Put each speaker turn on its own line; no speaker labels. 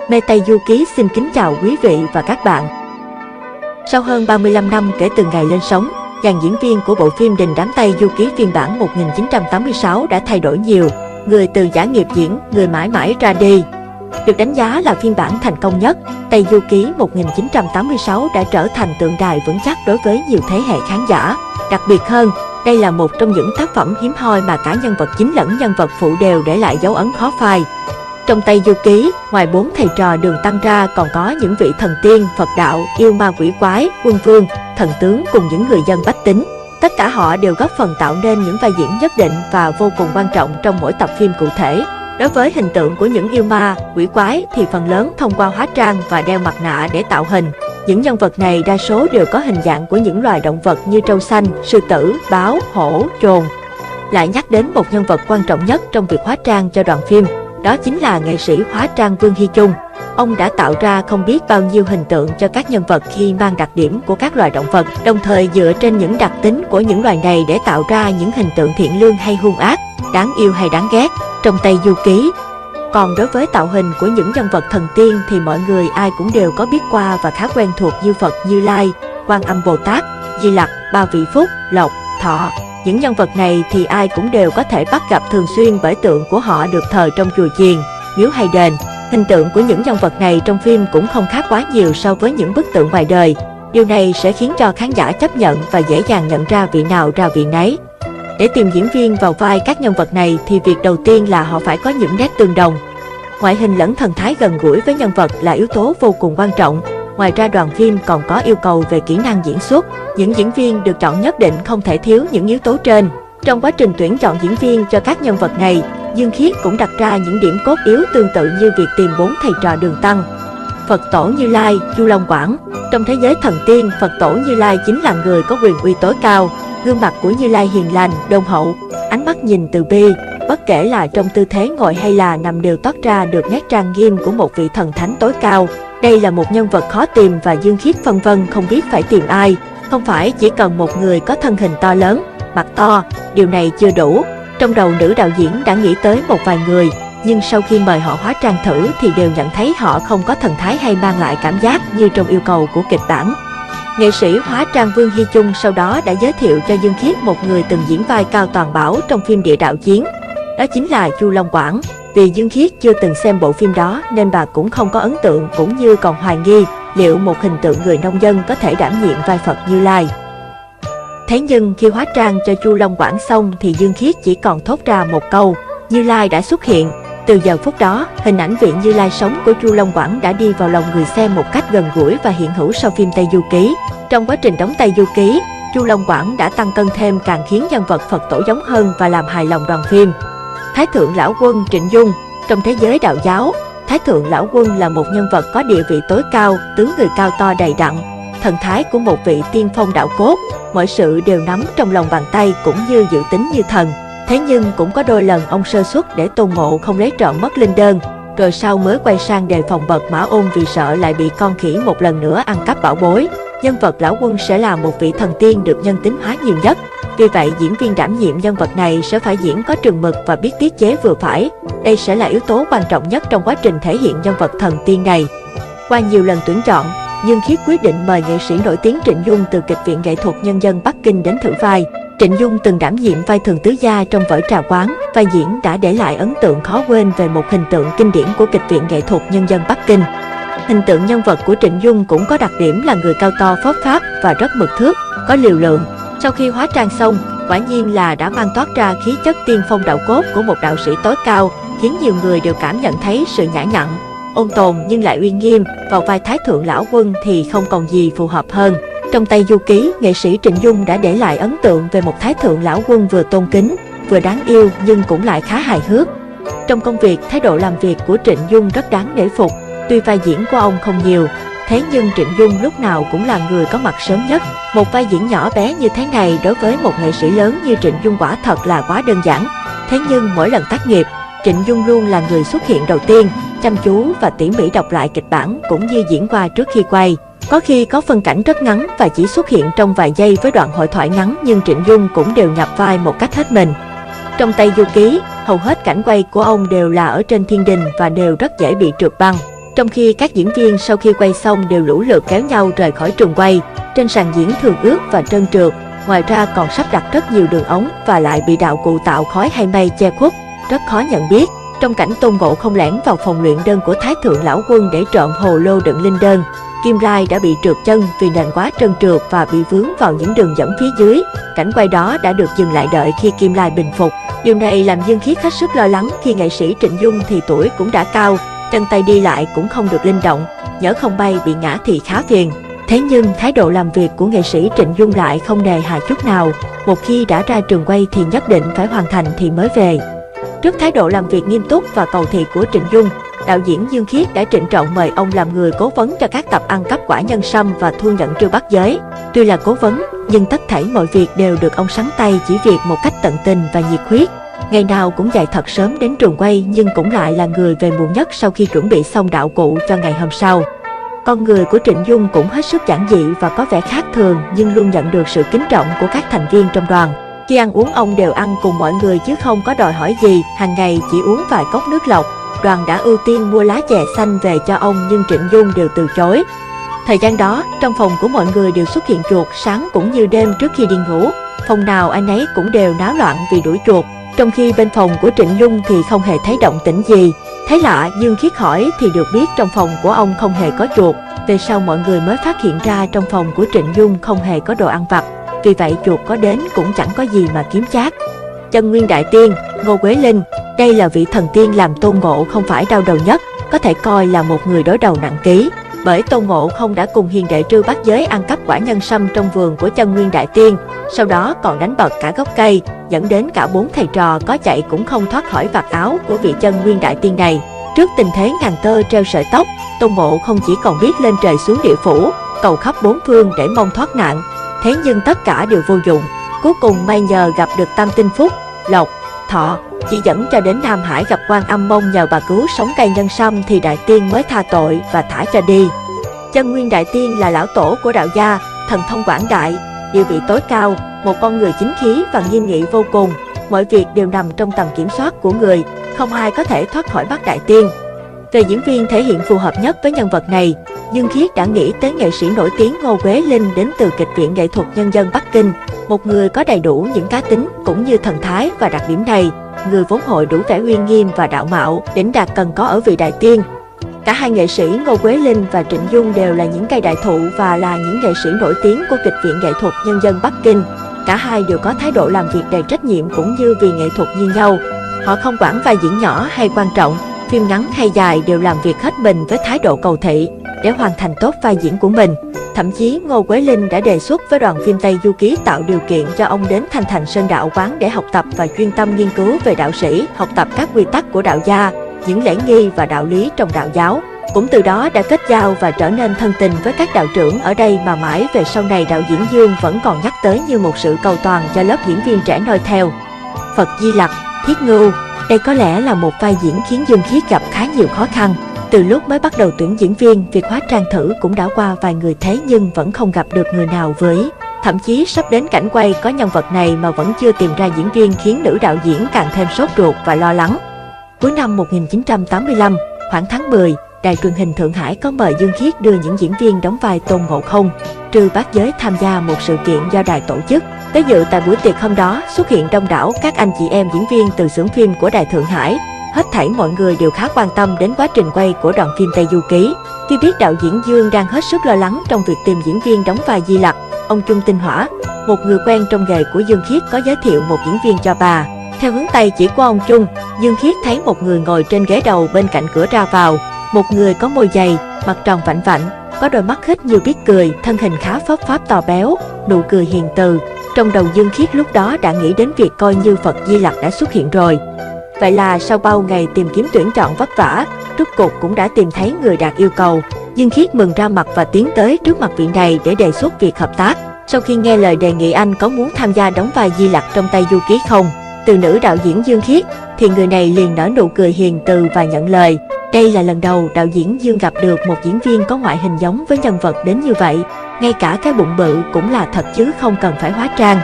Mê Tây Du Ký xin kính chào quý vị và các bạn. Sau hơn 35 năm kể từ ngày lên sóng, dàn diễn viên của bộ phim Đình Đám Tây Du Ký phiên bản 1986 đã thay đổi nhiều, người từ giả nghiệp diễn, người mãi mãi ra đi. Được đánh giá là phiên bản thành công nhất, Tây Du Ký 1986 đã trở thành tượng đài vững chắc đối với nhiều thế hệ khán giả. Đặc biệt hơn, đây là một trong những tác phẩm hiếm hoi mà cả nhân vật chính lẫn nhân vật phụ đều để lại dấu ấn khó phai. Trong Tây Du Ký, ngoài 4 thầy trò Đường Tăng ra còn có những vị thần tiên, Phật đạo, yêu ma quỷ quái, quân vương, thần tướng cùng những người dân bách tính. Tất cả họ đều góp phần tạo nên những vai diễn nhất định và vô cùng quan trọng trong mỗi tập phim cụ thể. Đối với hình tượng của những yêu ma, quỷ quái thì phần lớn thông qua hóa trang và đeo mặt nạ để tạo hình. Những nhân vật này đa số đều có hình dạng của những loài động vật như trâu xanh, sư tử, báo, hổ, trồn. Lại nhắc đến một nhân vật quan trọng nhất trong việc hóa trang cho đoàn phim, đó chính là nghệ sĩ hóa trang Vương Hy Chung. Ông đã tạo ra không biết bao nhiêu hình tượng cho các nhân vật khi mang đặc điểm của các loài động vật, đồng thời dựa trên những đặc tính của những loài này để tạo ra những hình tượng thiện lương hay hung ác, đáng yêu hay đáng ghét trong Tây Du Ký. Còn đối với tạo hình của những nhân vật thần tiên thì mọi người ai cũng đều có biết qua và khá quen thuộc như Phật Như Lai, Quan Âm Bồ Tát, Di Lặc, Ba Vị Phúc, Lộc, Thọ. Những nhân vật này thì ai cũng đều có thể bắt gặp thường xuyên bởi tượng của họ được thờ trong chùa chiền, miếu hay đền. Hình tượng của những nhân vật này trong phim cũng không khác quá nhiều so với những bức tượng ngoài đời. Điều này sẽ khiến cho khán giả chấp nhận và dễ dàng nhận ra vị nào ra vị nấy. Để tìm diễn viên vào vai các nhân vật này thì việc đầu tiên là họ phải có những nét tương đồng. Ngoại hình lẫn thần thái gần gũi với nhân vật là yếu tố vô cùng quan trọng. Ngoài ra đoàn phim còn có yêu cầu về kỹ năng diễn xuất. Những diễn viên được chọn nhất định không thể thiếu những yếu tố trên. Trong quá trình tuyển chọn diễn viên cho các nhân vật này, Dương Khiết cũng đặt ra những điểm cốt yếu tương tự như việc tìm 4 thầy trò Đường Tăng, Phật Tổ Như Lai, Chu Long Quảng. Trong thế giới thần tiên, Phật Tổ Như Lai chính là người có quyền uy tối cao. Gương mặt của Như Lai hiền lành, đôn hậu, ánh mắt nhìn từ bi, bất kể là trong tư thế ngồi hay là nằm đều toát ra được nét trang nghiêm của một vị thần thánh tối cao. Đây là một nhân vật khó tìm và Dương Khiết phân vân không biết phải tìm ai. Không phải chỉ cần một người có thân hình to lớn, mặt to, điều này chưa đủ. Trong đầu nữ đạo diễn đã nghĩ tới một vài người, nhưng sau khi mời họ hóa trang thử thì đều nhận thấy họ không có thần thái hay mang lại cảm giác như trong yêu cầu của kịch bản. Nghệ sĩ hóa trang Vương Hy Chung sau đó đã giới thiệu cho Dương Khiết một người từng diễn vai Cao Toàn Bảo trong phim Địa Đạo Chiến. Đó chính là Chu Long Quảng. Vì Dương Khiết chưa từng xem bộ phim đó nên bà cũng không có ấn tượng cũng như còn hoài nghi liệu một hình tượng người nông dân có thể đảm nhiệm vai Phật Như Lai. Thế nhưng khi hóa trang cho Chu Long Quảng xong thì Dương Khiết chỉ còn thốt ra một câu, Như Lai đã xuất hiện. Từ giờ phút đó, hình ảnh vị Như Lai sống của Chu Long Quảng đã đi vào lòng người xem một cách gần gũi và hiện hữu sau phim Tây Du Ký. Trong quá trình đóng Tây Du Ký, Chu Long Quảng đã tăng cân thêm càng khiến nhân vật Phật Tổ giống hơn và làm hài lòng đoàn phim. Thái Thượng Lão Quân Trịnh Dung. Trong thế giới đạo giáo, Thái Thượng Lão Quân là một nhân vật có địa vị tối cao, tướng người cao to đầy đặn, thần thái của một vị tiên phong đạo cốt, mọi sự đều nắm trong lòng bàn tay cũng như dự tính như thần. Thế nhưng cũng có đôi lần ông sơ suất để Tôn Ngộ không lấy trộm mất linh đơn, rồi sau mới quay sang đề phòng Bật Mã Ôn vì sợ lại bị con khỉ một lần nữa ăn cắp bảo bối. Nhân vật Lão Quân sẽ là một vị thần tiên được nhân tính hóa nhiều nhất. Vì vậy, diễn viên đảm nhiệm nhân vật này sẽ phải diễn có chừng mực và biết tiết chế vừa phải. Đây sẽ là yếu tố quan trọng nhất trong quá trình thể hiện nhân vật thần tiên này. Qua nhiều lần tuyển chọn, Dương Khiết quyết định mời nghệ sĩ nổi tiếng Trịnh Dung từ Kịch viện Nghệ thuật Nhân dân Bắc Kinh đến thử vai. Trịnh Dung từng đảm nhiệm vai Thường Tứ Gia trong Vở Trà Quán, vai diễn đã để lại ấn tượng khó quên về một hình tượng kinh điển của Kịch viện Nghệ thuật Nhân dân Bắc Kinh. Hình tượng nhân vật của Trịnh Dung cũng có đặc điểm là người cao to phóp pháp và rất mực thước, có liều lượng. Sau khi hóa trang xong, quả nhiên là đã mang toát ra khí chất tiên phong đạo cốt của một đạo sĩ tối cao, khiến nhiều người đều cảm nhận thấy sự nhã nhặn, ôn tồn nhưng lại uy nghiêm. Vào vai Thái Thượng Lão Quân thì không còn gì phù hợp hơn. Trong Tây Du Ký, nghệ sĩ Trịnh Dung đã để lại ấn tượng về một Thái Thượng Lão Quân vừa tôn kính, vừa đáng yêu nhưng cũng lại khá hài hước. Trong công việc, thái độ làm việc của Trịnh Dung rất đáng nể phục. Tuy vai diễn của ông không nhiều, thế nhưng Trịnh Dung lúc nào cũng là người có mặt sớm nhất. Một vai diễn nhỏ bé như thế này đối với một nghệ sĩ lớn như Trịnh Dung quả thật là quá đơn giản. Thế nhưng mỗi lần tác nghiệp, Trịnh Dung luôn là người xuất hiện đầu tiên, chăm chú và tỉ mỉ đọc lại kịch bản cũng như diễn qua trước khi quay. Có khi có phân cảnh rất ngắn và chỉ xuất hiện trong vài giây với đoạn hội thoại ngắn nhưng Trịnh Dung cũng đều nhập vai một cách hết mình. Trong Tây Du Ký, hầu hết cảnh quay của ông đều là ở trên thiên đình và đều rất dễ bị trượt băng. Trong khi các diễn viên sau khi quay xong đều lũ lượt kéo nhau rời khỏi trường quay, trên sàn diễn thường ướt và trơn trượt, ngoài ra còn sắp đặt rất nhiều đường ống và lại bị đạo cụ tạo khói hay mây che khuất, rất khó nhận biết. Trong cảnh Tôn Ngộ Không lẻn vào phòng luyện đơn của Thái Thượng Lão Quân để trộm hồ lô đựng linh đơn, Kim Lai đã bị trượt chân vì nền quá trơn trượt và bị vướng vào những đường dẫn phía dưới. Cảnh quay đó đã được dừng lại đợi khi Kim Lai bình phục. Điều này làm Dương Khiết hết sức lo lắng khi nghệ sĩ Trịnh Dung thì tuổi cũng đã cao, chân tay đi lại cũng không được linh động, nhỡ không bay bị ngã thì khá phiền. Thế nhưng thái độ làm việc của nghệ sĩ Trịnh Dung lại không nề hà chút nào. Một khi đã ra trường quay thì nhất định phải hoàn thành thì mới về. Trước thái độ làm việc nghiêm túc và cầu thị của Trịnh Dung, đạo diễn Dương Khiết đã trịnh trọng mời ông làm người cố vấn cho các tập ăn cắp quả nhân sâm và thu nhận Trư Bắt Giới. Tuy là cố vấn, nhưng tất thảy mọi việc đều được ông sắn tay chỉ việc một cách tận tình và nhiệt huyết. Ngày nào cũng dậy thật sớm đến trường quay nhưng cũng lại là người về muộn nhất sau khi chuẩn bị xong đạo cụ cho ngày hôm sau. Con người của Trịnh Dung cũng hết sức giản dị và có vẻ khác thường nhưng luôn nhận được sự kính trọng của các thành viên trong đoàn. Khi ăn uống ông đều ăn cùng mọi người chứ không có đòi hỏi gì, hàng ngày chỉ uống vài cốc nước lọc. Đoàn đã ưu tiên mua lá chè xanh về cho ông nhưng Trịnh Dung đều từ chối. Thời gian đó, trong phòng của mọi người đều xuất hiện chuột sáng cũng như đêm trước khi đi ngủ. Phòng nào anh ấy cũng đều náo loạn vì đuổi chuột. Trong khi bên phòng của Trịnh Dung thì không hề thấy động tĩnh gì. Thấy lạ, Dương Khiết hỏi thì được biết trong phòng của ông không hề có chuột. Về sau mọi người mới phát hiện ra trong phòng của Trịnh Dung không hề có đồ ăn vặt. Vì vậy chuột có đến cũng chẳng có gì mà kiếm chác. Chân Nguyên Đại Tiên, Ngô Quế Linh, đây là vị thần tiên làm Tôn Ngộ không phải đau đầu nhất, có thể coi là một người đối đầu nặng ký. Bởi Tôn Ngộ không đã cùng hiền đệ Trư Bắt Giới ăn cắp quả nhân sâm trong vườn của Chân Nguyên Đại Tiên, sau đó còn đánh bật cả gốc cây, dẫn đến cả 4 thầy trò có chạy cũng không thoát khỏi vạt áo của vị Chân Nguyên Đại Tiên này. Trước tình thế ngàn tơ treo sợi tóc, Tôn Ngộ không chỉ còn biết lên trời xuống địa phủ, cầu khắp bốn phương để mong thoát nạn. Thế nhưng tất cả đều vô dụng. Cuối cùng may nhờ gặp được Tam Tinh Phúc, Lộc, Thọ, chỉ dẫn cho đến Nam Hải gặp Quan Âm Mông nhờ bà cứu sống cây nhân sâm thì Đại Tiên mới tha tội và thả cho đi. Chân Nguyên Đại Tiên là lão tổ của đạo gia, thần thông quảng đại, địa vị tối cao, một con người chính khí và nghiêm nghị vô cùng. Mọi việc đều nằm trong tầm kiểm soát của người, không ai có thể thoát khỏi mắt Đại Tiên. Về diễn viên thể hiện phù hợp nhất với nhân vật này, Dương Khiết đã nghĩ tới nghệ sĩ nổi tiếng Ngô Quế Linh đến từ Kịch viện Nghệ thuật Nhân dân Bắc Kinh, một người có đầy đủ những cá tính cũng như thần thái và đặc điểm này, người vốn hội đủ vẻ uy nghiêm và đạo mạo, đỉnh đạt cần có ở vị Đại Tiên. Cả hai nghệ sĩ Ngô Quế Linh và Trịnh Dung đều là những cây đại thụ và là những nghệ sĩ nổi tiếng của Kịch viện Nghệ thuật Nhân dân Bắc Kinh. Cả hai đều có thái độ làm việc đầy trách nhiệm cũng như vì nghệ thuật như nhau. Họ không quản vai diễn nhỏ hay quan trọng, phim ngắn hay dài đều làm việc hết mình với thái độ cầu thị để hoàn thành tốt vai diễn của mình. Thậm chí Ngô Quế Linh đã đề xuất với đoàn phim Tây Du Ký tạo điều kiện cho ông đến Thanh Thành Sơn Đạo Quán để học tập và chuyên tâm nghiên cứu về đạo sĩ, học tập các quy tắc của đạo gia, những lễ nghi và đạo lý trong đạo giáo. Cũng từ đó đã kết giao và trở nên thân tình với các đạo trưởng ở đây mà mãi về sau này đạo diễn Dương vẫn còn nhắc tới như một sự cầu toàn cho lớp diễn viên trẻ noi theo. Phật Di Lặc, Thiết Ngưu, đây có lẽ là một vai diễn khiến Dương Khiết gặp khá nhiều khó khăn. Từ lúc mới bắt đầu tuyển diễn viên, việc hóa trang thử cũng đã qua vài người thế nhưng vẫn không gặp được người nào vừa ý. Thậm chí sắp đến cảnh quay có nhân vật này mà vẫn chưa tìm ra diễn viên khiến nữ đạo diễn càng thêm sốt ruột và lo lắng. Cuối năm 1985, khoảng tháng 10, Đài truyền hình Thượng Hải có mời Dương Khiết đưa những diễn viên đóng vai Tôn Ngộ Không, Trư Bắt Giới tham gia một sự kiện do đài tổ chức. Tới dự tại buổi tiệc hôm đó xuất hiện đông đảo các anh chị em diễn viên từ xưởng phim của Đài Thượng Hải. Hết thảy mọi người đều khá quan tâm đến quá trình quay của đoạn phim Tây Du Ký. Khi biết đạo diễn Dương đang hết sức lo lắng trong việc tìm diễn viên đóng vai Di Lặc, ông Trung Tinh Hỏa, một người quen trong nghề của Dương Khiết có giới thiệu một diễn viên cho bà. Theo hướng tay chỉ của ông Trung, Dương Khiết thấy một người ngồi trên ghế đầu bên cạnh cửa ra vào. Một người có môi dày, mặt tròn vảnh vảnh, có đôi mắt hít như biết cười, thân hình khá phấp pháp to béo, nụ cười hiền từ. Trong đầu Dương Khiết lúc đó đã nghĩ đến việc coi như Phật Di Lặc đã xuất hiện rồi. Vậy là sau bao ngày tìm kiếm tuyển chọn vất vả, rốt cuộc cũng đã tìm thấy người đạt yêu cầu. Dương Khiết mừng ra mặt và tiến tới trước mặt vị này để đề xuất việc hợp tác. Sau khi nghe lời đề nghị anh có muốn tham gia đóng vai Di Lặc trong Tây Du Ký không, từ nữ đạo diễn Dương Khiết, thì người này liền nở nụ cười hiền từ và nhận lời. Đây là lần đầu đạo diễn Dương gặp được một diễn viên có ngoại hình giống với nhân vật đến như vậy. Ngay cả cái bụng bự cũng là thật chứ không cần phải hóa trang.